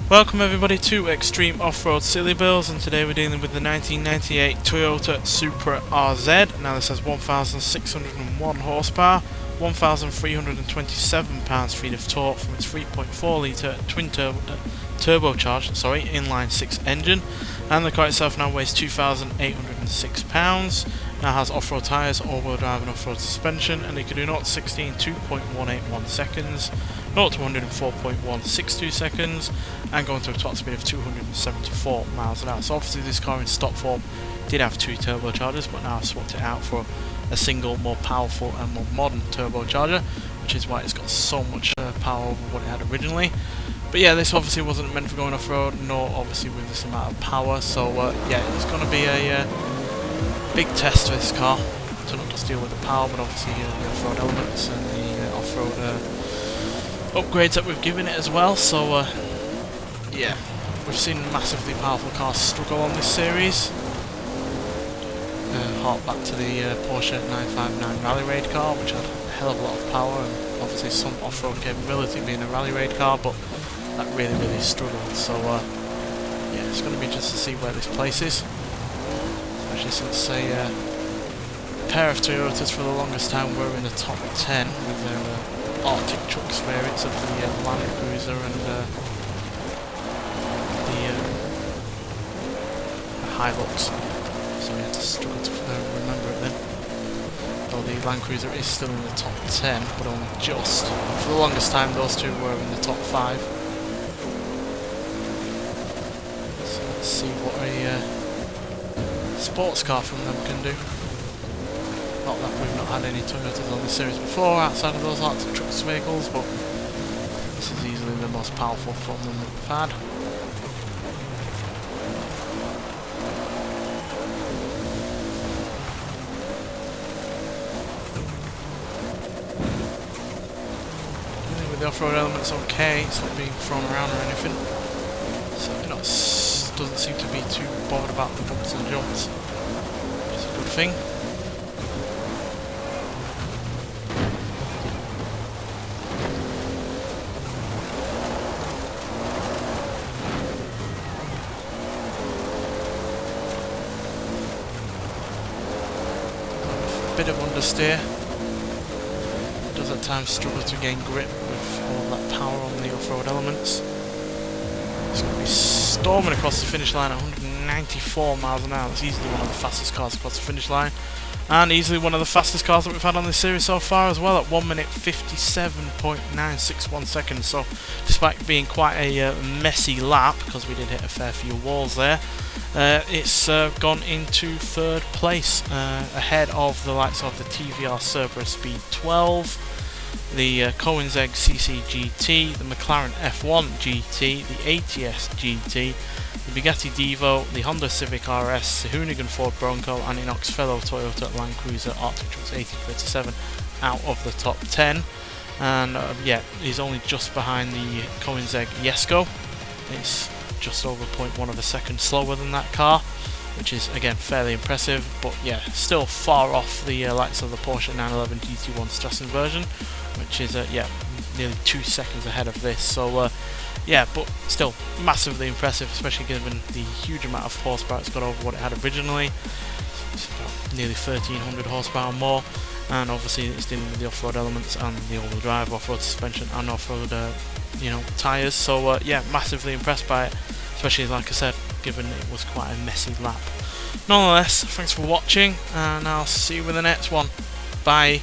Welcome everybody to Extreme Off-Road Silly Bills, and today we're dealing with the 1998 Toyota Supra RZ. Now this has 1,601 horsepower, 1,327 pounds-feet of torque from its 3.4 litre twin turbocharged inline 6 engine, and the car itself now weighs 2,806 pounds. Now has off-road tyres, all-wheel drive and off-road suspension, and it can do 0 to 60 in 2.181 seconds, 0 to 100 in 4.162 seconds, and going to a top speed of 274 miles an hour. So obviously this car in stock form did have two turbochargers, but now I've swapped it out for a single, more powerful and more modern turbocharger, which is why it's got so much power over what it had originally. But yeah, this obviously wasn't meant for going off-road, nor obviously with this amount of power, so yeah, it's going to be a big test for this car to not just deal with the power, but obviously the off-road elements and the off-road upgrades that we've given it as well. So yeah, we've seen massively powerful cars struggle on this series. Hark back to the Porsche 959 Rally Raid car, which had a hell of a lot of power and obviously some off-road capability being a Rally Raid car, but that really struggled. So yeah, it's going to be just to see where this places. Especially since a pair of Toyotas for the longest time were in the top 10 with their Arctic trucks variants of the Land Cruiser and the Hilux. So we had to struggle to remember it then. Though the Land Cruiser is still in the top 10, but only just. For the longest time those two were in the top 5. So let's see what a sports car from them can do. Not that we've not had any Toyotas on this series before outside of those Arctic Trucks vehicles, but this is easily the most powerful from them that we've had. With the off-road elements okay, it's not being thrown around or anything. So it doesn't seem to be too bothered about the bumps and jumps, which is a good thing. Bit of understeer. Does at times struggle to gain grip with all that power on the off-road elements. It's going to be storming across the finish line at 194 miles an hour. That's easily one of the fastest cars across the finish line, and easily one of the fastest cars that we've had on this series so far as well, at 1 minute 57.961 seconds. So despite being quite a messy lap, because we did hit a fair few walls there, it's gone into third place, ahead of the likes of the TVR Supra Speed 12, the Koenigsegg CC GT, the McLaren F1 GT, the ATS GT, the Bugatti Divo, the Honda Civic RS, the Hoonigan Ford Bronco, and Inox fellow Toyota Land Cruiser Arctic Trucks 1837 out of the top 10. And yeah, he's only just behind the Koenigsegg Jesko. It's just over 0.1 of a second slower than that car, which is again fairly impressive, but yeah, still far off the likes of the Porsche 911 GT1 Strassen version, which is yeah, nearly 2 seconds ahead of this. So yeah, but still massively impressive, especially given the huge amount of horsepower it's got over what it had originally. It's nearly 1,300 horsepower more, and obviously it's dealing with the off-road elements and the all-wheel drive, off-road suspension and off-road tyres. So yeah, massively impressed by it, especially like I said, given it was quite a messy lap. Nonetheless, thanks for watching, and I'll see you with the next one. Bye.